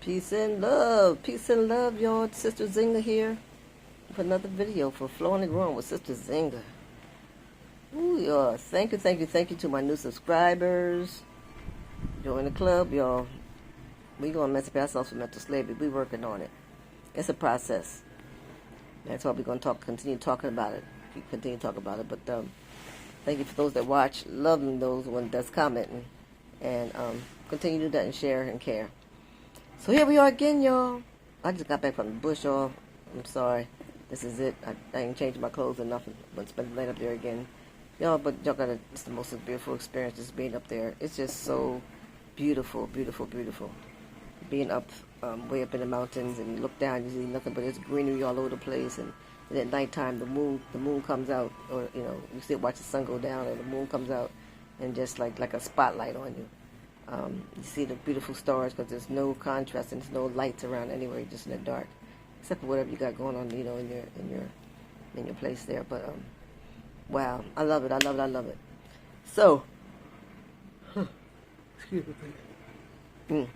Peace and love, y'all. Sister Zinga here with another video for Flowing and Growing with Sister Zinga. Ooh, y'all. Thank you to my new subscribers. Join the club, y'all. We gonna emancipate ourselves from mental slavery. We working on it. It's a process. That's why we're gonna continue talking about it. Continue to talk about it. But thank you for those that watch, loving those one that's commenting, and continue to do that and share and care. So here we are again, y'all. I just got back from the bush, y'all. I'm sorry. This is it. I ain't changed my clothes or nothing. But spend the night up there again. Y'all, but y'all got it's the most beautiful experience just being up there. It's just so beautiful, beautiful, beautiful. Being up, way up in the mountains, and you look down, you see nothing but there's greenery all over the place. And at nighttime, the moon comes out, or you still watch the sun go down, and the moon comes out, and just like a spotlight on you. You see the beautiful stars because there's no contrast and there's no lights around anywhere, just in the dark, except for whatever you got going on, in your place there. But wow, I love it. I love it. So, excuse me.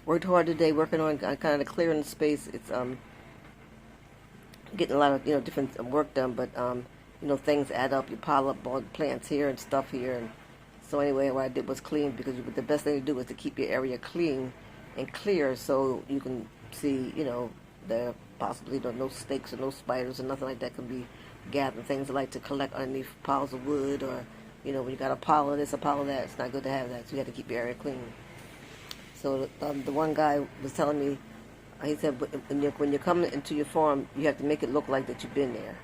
Worked hard today, working on kind of clearing the space. It's getting a lot of different work done, but things add up. You pile up all the plants here and stuff here, and so anyway, what I did was clean, because the best thing to do is to keep your area clean and clear, so you can see, there possibly no snakes or no spiders or nothing like that can be gathered. Things like to collect underneath piles of wood, or when you got a pile of this, a pile of that, it's not good to have that. So you have to keep your area clean. So the one guy was telling me, he said, when you're coming into your farm, you have to make it look like that you've been there.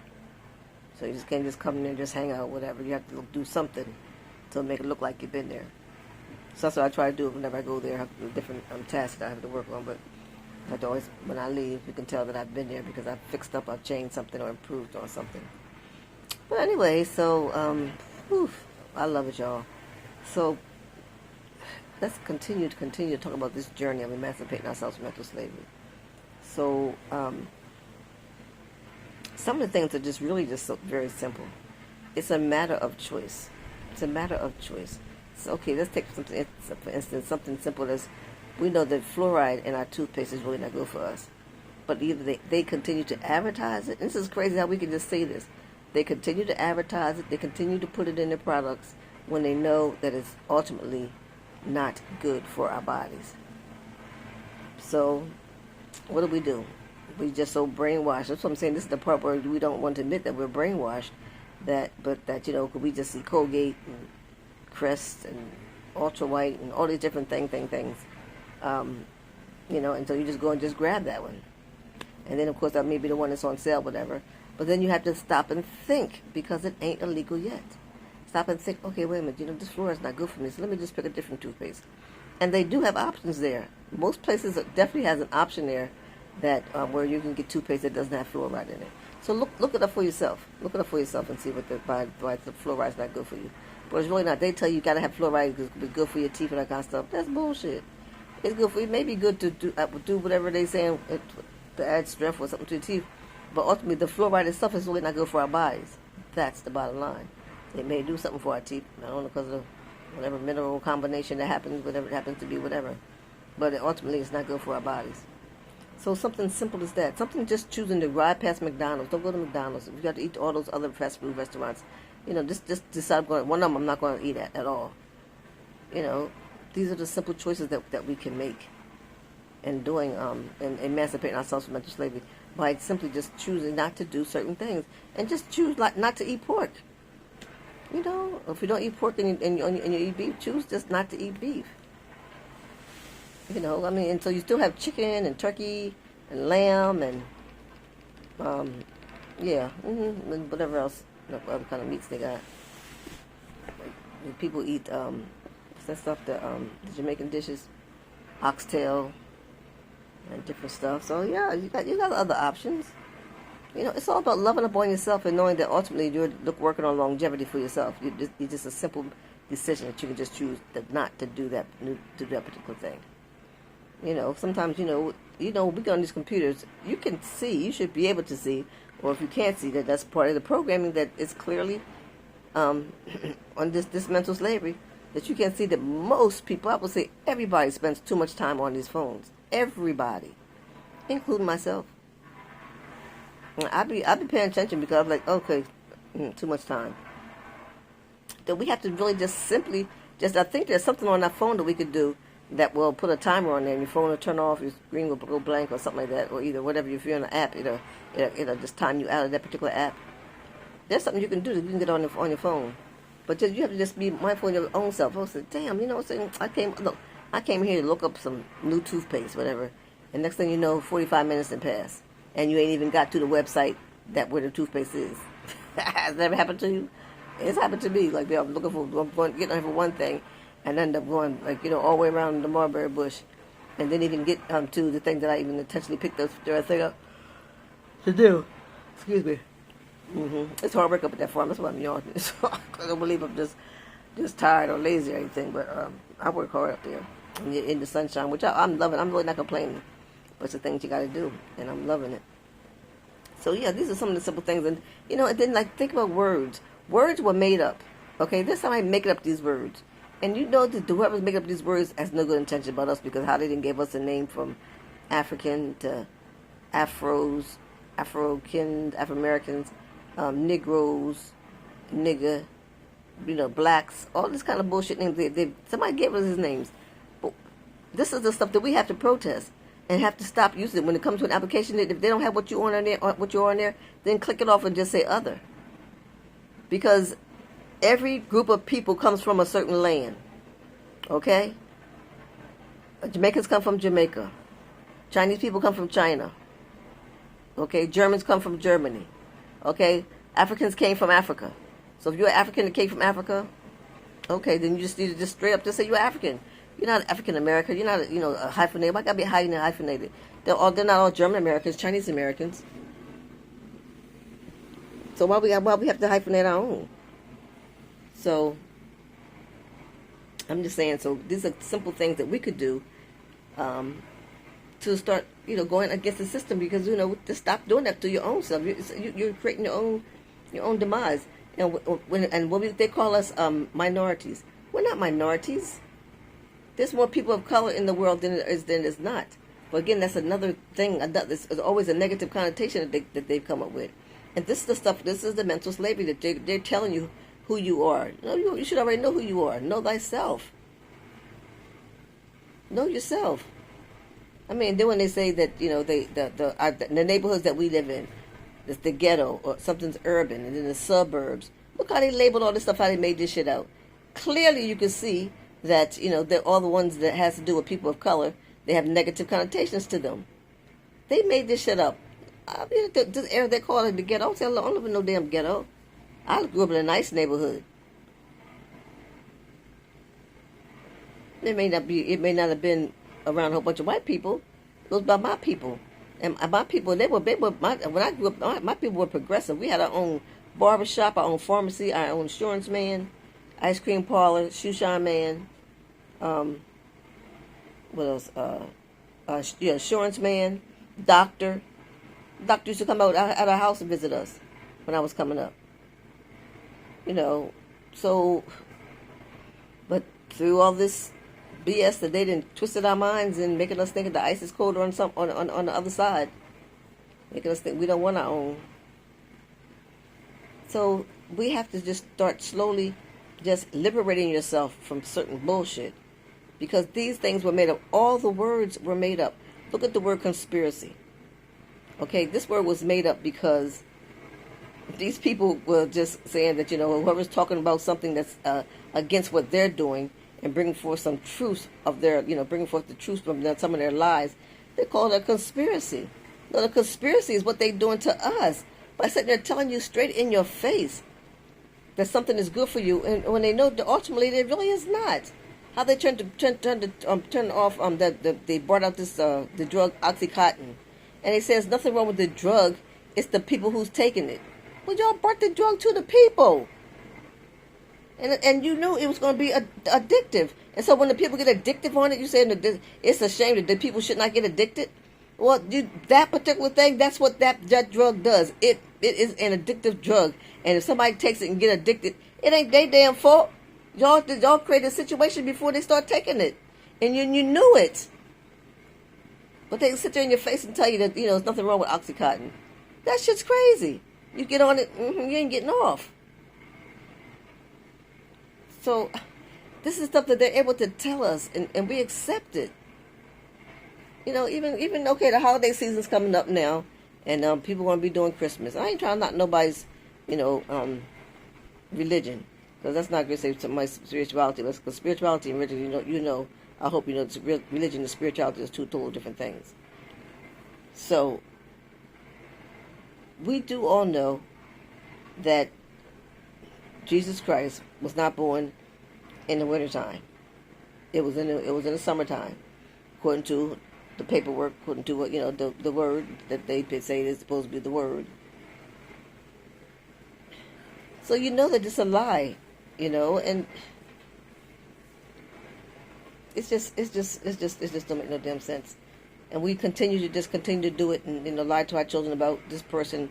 So you just can't just come in there and just hang out, whatever. You have to do something to make it look like you've been there. So that's what I try to do whenever I go there. I have different tasks that I have to work on, but I have to always, when I leave, you can tell that I've been there because I've fixed up, I've changed something or improved on something. But anyway, so, I love it, y'all. So let's continue to talk about this journey of emancipating ourselves from mental slavery. So some of the things are just really so very simple. It's a matter of choice. It's a matter of choice. So, okay, let's take something, for instance, something simple as we know that fluoride in our toothpaste is really not good for us. But either they continue to advertise it, and this is crazy how we can just say this. They continue to advertise it, they continue to put it in their products when they know that it's ultimately not good for our bodies. So, what do? We just so brainwashed. That's what I'm saying. This is the part where we don't want to admit that we're brainwashed. Could we just see Colgate and Crest and Ultra White and all these different things, and so you just go and just grab that one. And then, of course, that may be the one that's on sale, whatever. But then you have to stop and think, because it ain't illegal yet. Stop and think, okay, wait a minute, this fluoride is not good for me, so let me just pick a different toothpaste. And they do have options there. Most places definitely has an option there that where you can get toothpaste that doesn't have fluoride in it. So look it up for yourself. Look it up for yourself and see why the fluoride is not good for you. But it's really not. They tell you got to have fluoride because it's good for your teeth and that kind of stuff. That's bullshit. It's good for you. It may be good to do whatever they say to add strength or something to your teeth. But ultimately, the fluoride itself is really not good for our bodies. That's the bottom line. It may do something for our teeth. I don't know, because of whatever mineral combination that happens, whatever it happens to be, whatever. But ultimately, it's not good for our bodies. So something simple as that. Something just choosing to ride past McDonald's. Don't go to McDonald's. If you got to eat all those other fast food restaurants, just decide one of them I'm not going to eat at all. These are the simple choices that we can make in doing and emancipating ourselves from mental slavery by simply just choosing not to do certain things and just choose not to eat pork. If you don't eat pork and you eat beef, choose just not to eat beef. And so you still have chicken and turkey and lamb and, and whatever else, other kind of meats they got. People eat, what's that stuff, the Jamaican dishes, oxtail and different stuff. So, yeah, you got other options. It's all about loving up on yourself and knowing that ultimately you're working on longevity for yourself. It's just a simple decision that you can just choose not to do that particular thing. Sometimes, we go on these computers, you can see, you should be able to see, or if you can't see that's part of the programming that is clearly on this mental slavery, that you can see that most people, I would say everybody spends too much time on these phones. Everybody, including myself. I be paying attention because I'm like, okay, too much time. That we have to really just simply just, I think there's something on our phone that we could do that will put a timer on there, and your phone will turn off, your screen will go blank or something like that, or either whatever. If you're in an app, it'll just time you out of that particular app. There's something you can do that you can get on your phone, but just, you have to just be mindful of your own self. I said, damn, you know what I'm saying? I came here to look up some new toothpaste, whatever, and next thing you know, 45 minutes had passed, and you ain't even got to the website that where the toothpaste is. Has that ever happened to you? It's happened to me. Like, I'm looking for, getting on for one thing, and end up going, like, all the way around the mulberry bush, and then even get to the thing that I even intentionally picked the right thing up to do. Excuse me. It's hard work up at that farm. That's why I'm yawning. I don't believe I'm just tired or lazy or anything, but I work hard up there in the sunshine, which I'm loving. I'm really not complaining, but it's the things you got to do, and I'm loving it. So yeah, these are some of the simple things, and and then like think about words. Words were made up. Okay, this time I'm making up these words, and that whoever's making up these words has no good intention about us, because how they didn't give us a name from African to Afros, Afro-Americans, Negroes, nigger, blacks, all this kind of bullshit names. Somebody gave us his names. But this is the stuff that we have to protest and have to stop using it when it comes to an application. If they don't have what you're on there, then click it off and just say other. Because every group of people comes from a certain land. Okay? Jamaicans come from Jamaica. Chinese people come from China. Okay? Germans come from Germany. Okay? Africans came from Africa. So if you're an African that came from Africa, okay, then you just need to just straight up just say you're African. You're not African American. You're not a hyphenated. Why gotta be hyphenated? They're not all German Americans, Chinese Americans. So why we have to hyphenate our own? So I'm just saying. So these are simple things that we could do to start, going against the system, because to stop doing that to your own self. You're creating your own demise. They call us minorities. We're not minorities. There's more people of color in the world than is not. But again, that's another thing. There's always a negative connotation that they've come up with. And this is the stuff. This is the mental slavery that they're telling you who you are. You should already know who you are. Know thyself. Know yourself. I mean, then when they say that the neighborhoods that we live in, it's the ghetto or something's urban, and then the suburbs. Look how they labeled all this stuff. How they made this shit out. Clearly, you can see that they're all the ones that has to do with people of color. They have negative connotations to them. They made this shit up. I mean, this area they call it the ghetto. I don't live in no damn ghetto. I grew up in a nice neighborhood. It may not have been around a whole bunch of white people. It was by my people. And my people, when I grew up, my people were progressive. We had our own barbershop, our own pharmacy, our own insurance man, ice cream parlor, shoe shine man. What else? Insurance man, doctor. Doctor used to come out at our house and visit us when I was coming up. So, but through all this BS that they didn't twisted our minds and making us think that the ice is colder on the other side, making us think we don't want our own. So we have to just start slowly just liberating yourself from certain bullshit, because these things were made up. All the words were made up. Look at the word conspiracy. Okay, this word was made up because these people were just saying that, whoever's talking about something that's against what they're doing and bringing forth some truth of their, bringing forth the truth from some of their lies, they call it a conspiracy. No, the conspiracy is what they're doing to us by sitting there telling you straight in your face that something is good for you, and when they know that ultimately it really is not. How they turn off they brought out this the drug OxyContin. And they say there's nothing wrong with the drug. It's the people who's taking it. Well, y'all brought the drug to the people. And you knew it was going to be addictive. And so when the people get addictive on it, you say it's a shame that the people should not get addicted. Well, that particular thing, that's what that drug does. It is an addictive drug. And if somebody takes it and get addicted, it ain't their damn fault. Y'all created a situation before they start taking it. And you knew it. But they sit there in your face and tell you that, there's nothing wrong with Oxycontin. That shit's crazy. You get on it, you ain't getting off. So this is stuff that they're able to tell us, and we accept it. Even okay, the holiday season's coming up now, and people want to be doing Christmas. I ain't trying to knock nobody's, religion, because that's not going to say somebody's spirituality. Because spirituality and religion, I hope you know, religion and spirituality is two totally different things. So we do all know that Jesus Christ was not born in the wintertime. It was in the summertime, according to the paperwork, according to what the word that they say is supposed to be the word. So that it's a lie, and it's just don't make no damn sense. And we continue to do it, and lie to our children about this person,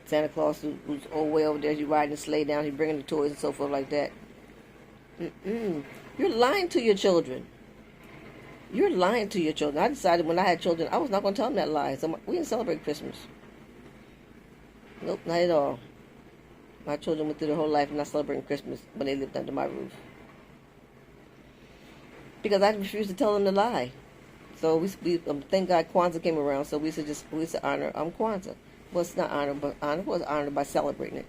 Santa Claus, who's all way over there. He's riding a sleigh down, he's bringing the toys and so forth like that. You're lying to your children. You're lying to your children. I decided when I had children, I was not going to tell them that lie. So we didn't celebrate Christmas. Nope, not at all. My children went through their whole life not celebrating Christmas when they lived under my roof. Because I refused to tell them the lie. So we thank God Kwanzaa came around, so we used to honor Kwanzaa. Well, it's not honor, but honor was honored by celebrating it.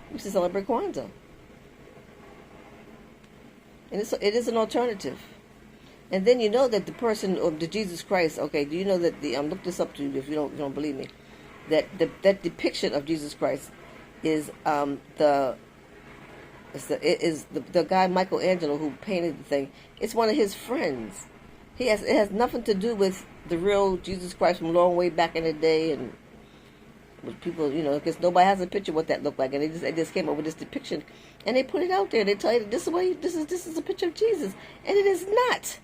We used to celebrate Kwanzaa. And it is an alternative. And then that the person of the Jesus Christ, okay, do you know that look this up to you if you don't believe me, that that depiction of Jesus Christ is the guy Michelangelo who painted the thing. It's one of his friends. It has nothing to do with the real Jesus Christ from a long way back in the day, and with people, because nobody has a picture of what that looked like, and they just came up with this depiction, and they put it out there. They tell you that this is a picture of Jesus, and it is not.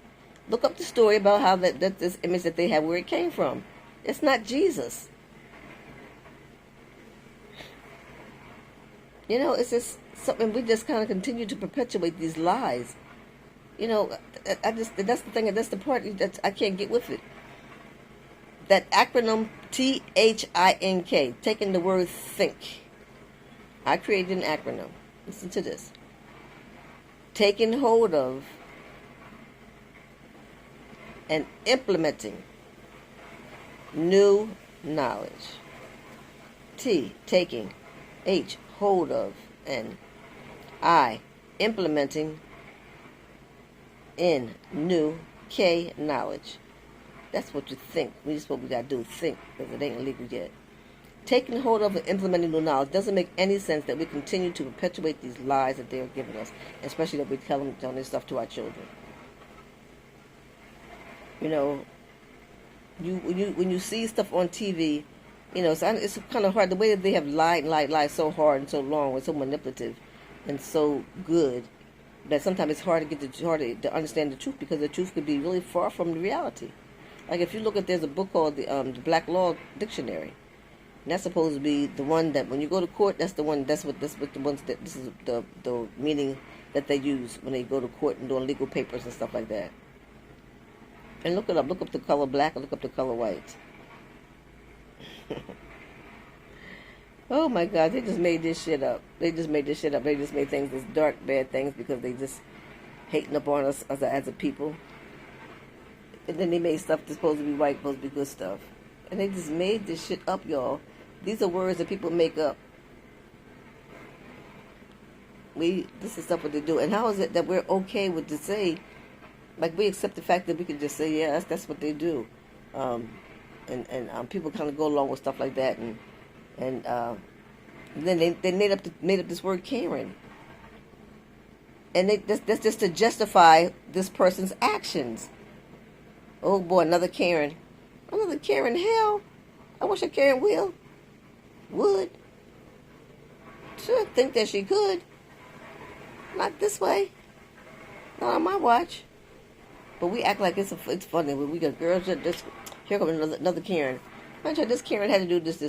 Look up the story about how that this image that they have, where it came from. It's not Jesus. It's just something we just kind of continue to perpetuate these lies. That's the thing, and that's the part that I can't get with it. That acronym THINK, taking the word think. I created an acronym. Listen to this. Taking hold of and implementing new knowledge. T, taking. H, hold of. And I, implementing. N, new. K, knowledge. That's what you think. That's what we got to do, think, because it ain't illegal yet. Taking hold of and implementing new knowledge doesn't make any sense that we continue to perpetuate these lies that they are giving us, especially that we tell this stuff to our children. When you see stuff on TV, it's kind of hard. The way that they have lied so hard and so long and so manipulative and so good that sometimes it's hard to understand the truth, because the truth could be really far from the reality. Like if you look at, there's a book called the Black Law Dictionary. And that's supposed to be the one that when you go to court, this is the meaning that they use when they go to court and doing legal papers and stuff like that. And look it up. Look up the color black and look up the color white. Oh my God, they just made this shit up. They just made things, this dark, bad things, because they just hating up on us as a people. And then they made stuff that's supposed to be white, supposed to be good stuff. And they just made this shit up, y'all. These are words that people make up. This is stuff what they do. And how is it that we're okay with to say, like we accept the fact that we can just say, yeah, that's what they do. And people kind of go along with stuff like that. And then they made up this word Karen. And that's just to justify this person's actions. Oh boy, another Karen. Another Karen, hell. I wish a Karen would. Should think that she could. Not this way. Not on my watch. But we act like it's funny. We got girls that just, here comes another Karen. This Karen had to do this.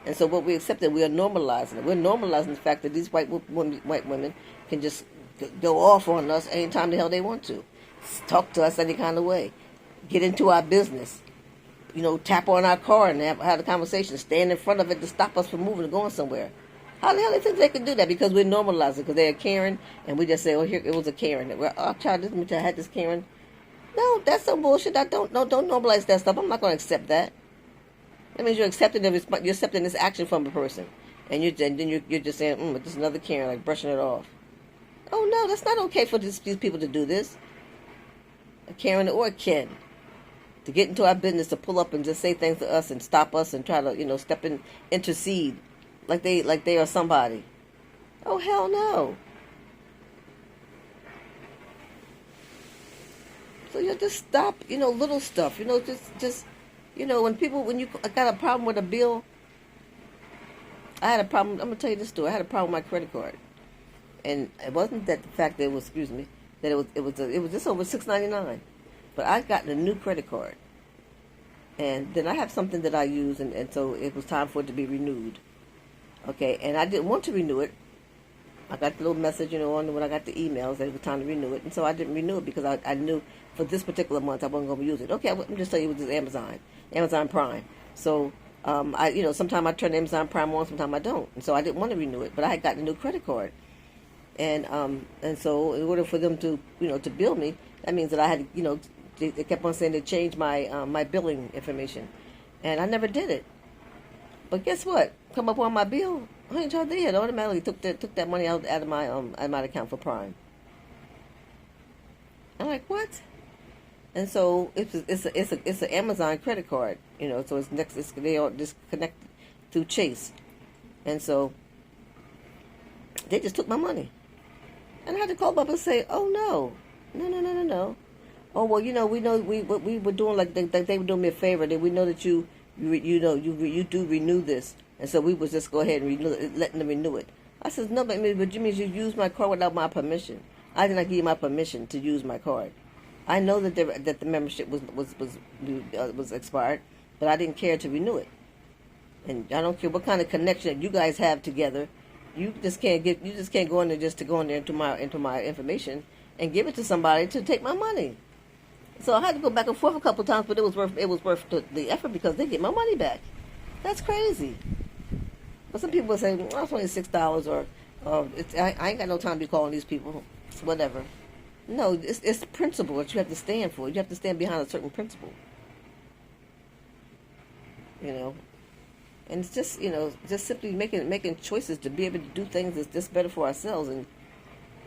And so what we accepted, we are normalizing it. We're normalizing the fact that these white women can just go off on us anytime the hell they want to. Talk to us any kind of way. Get into our business. tap on our car and have a conversation, stand in front of it to stop us from moving and going somewhere. How the hell do they think they can do that? Because we normalize it, because they're a Karen, and we just say, oh, here, it was a Karen. Well, our child, I had this Karen. No, that's some bullshit. Don't normalize that stuff. I'm not going to accept that. That means you're accepting this action from a person, and then you're just saying, this is another Karen, like brushing it off. Oh no, that's not okay for these people to do this. A Karen or a Ken, to get into our business, to pull up and just say things to us and stop us and try to step in, intercede, like they are somebody. Oh hell no. So just stop, little stuff, just when you got a problem with a bill. I had a problem. I'm gonna tell you this story. I had a problem with my credit card, and it wasn't that the fact that it was, that it was just over $6.99, but I got a new credit card, and then I have something that I use, and so it was time for it to be renewed. Okay, and I didn't want to renew it. I got the little message, when I got the emails that it was time to renew it, and so I didn't renew it because I knew for this particular month I wasn't going to use it. Okay, I'm just telling you, it was just Amazon Prime. So sometimes I turn Amazon Prime on, sometimes I don't, and so I didn't want to renew it. But I had gotten a new credit card, and so in order for them to to bill me, that means that I had they kept on saying they changed my billing information, and I never did it. But guess what? Come up on my bill, I ain't charged. They had automatically took that money out of my account for Prime. I'm like, what? And so it's an Amazon credit card, So they all disconnected through Chase, and so they just took my money, and I had to call up and say, oh no. Oh well, we know what we were doing, like they were doing me a favor. That we know that you do renew this, and so we would just go ahead and letting them renew it. I said, no, but you mean you used my card without my permission? I did not give you my permission to use my card. I know that the membership was expired, but I didn't care to renew it. And I don't care what kind of connection you guys have together. You just can't go in there just to go in there into my information and give it to somebody to take my money. So I had to go back and forth a couple of times, but it was worth the effort because they get my money back. That's crazy. But some people say, well, it's only $6, or I ain't got no time to be calling these people. It's whatever. No, it's the principle that you have to stand for. You have to stand behind a certain principle. And it's just just simply making choices to be able to do things that's just better for ourselves.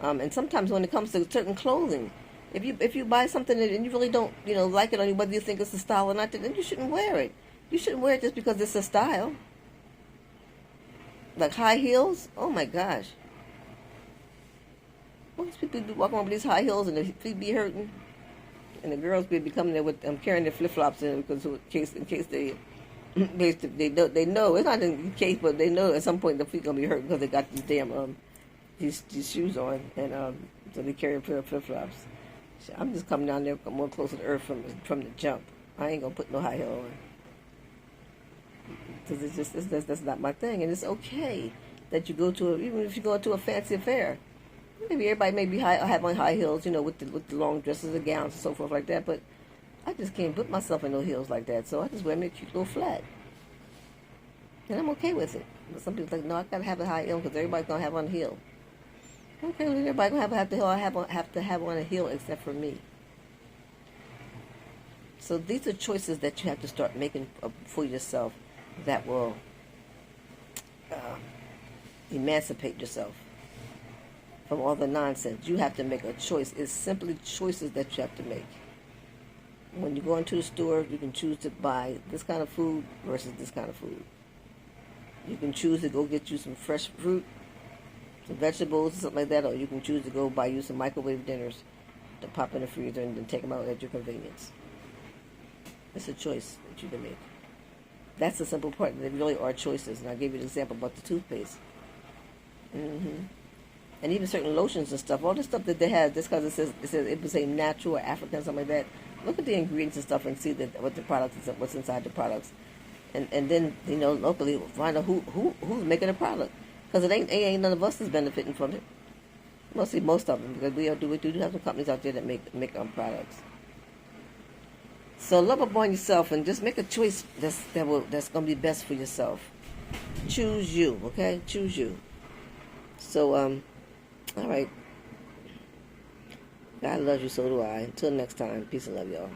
And sometimes when it comes to certain clothing, if you buy something and you really don't like it, or whether you think it's a style or not, then you shouldn't wear it. You shouldn't wear it just because it's a style. Like high heels, oh my gosh. Most people be walking around with these high heels and their feet be hurting, and the girls be coming there with carrying their flip flops in because in case they know it's not in case, but they know at some point their feet gonna be hurt because they got these damn these shoes on, and so they carry a pair of flip flops. So I'm just coming down there more closer to earth from the jump. I ain't gonna put no high heel on because that's not my thing, and it's okay that you go to even if you go to a fancy affair. Maybe everybody may have on high heels, with the long dresses and gowns and so forth like that. But I just can't put myself in no heels like that. So I just wear me a cute little flat, and I'm okay with it. But some people think, no, I gotta have a high heel because everybody's gonna have on a heel. Okay, well, everybody gonna have to have on a heel except for me. So these are choices that you have to start making for yourself that will emancipate yourself from all the nonsense. You have to make a choice. It's simply choices that you have to make. When you go into the store, you can choose to buy this kind of food versus this kind of food. You can choose to go get you some fresh fruit, some vegetables, or something like that, or you can choose to go buy you some microwave dinners to pop in the freezer and then take them out at your convenience. It's a choice that you can make. That's the simple part. There really are choices. And I gave you an example about the toothpaste. And even certain lotions and stuff, all the stuff that they have, just because it says it was a natural or African, something like that. Look at the ingredients and stuff and see what the products is, what's inside the products, and then locally find out who's making the product, because it ain't none of us that's benefiting from it. Most of them, because we do have some companies out there that make products. So love upon yourself and just make a choice that's gonna be best for yourself. Choose you, okay? Choose you. So all right. God loves you, so do I. Until next time, peace and love, y'all.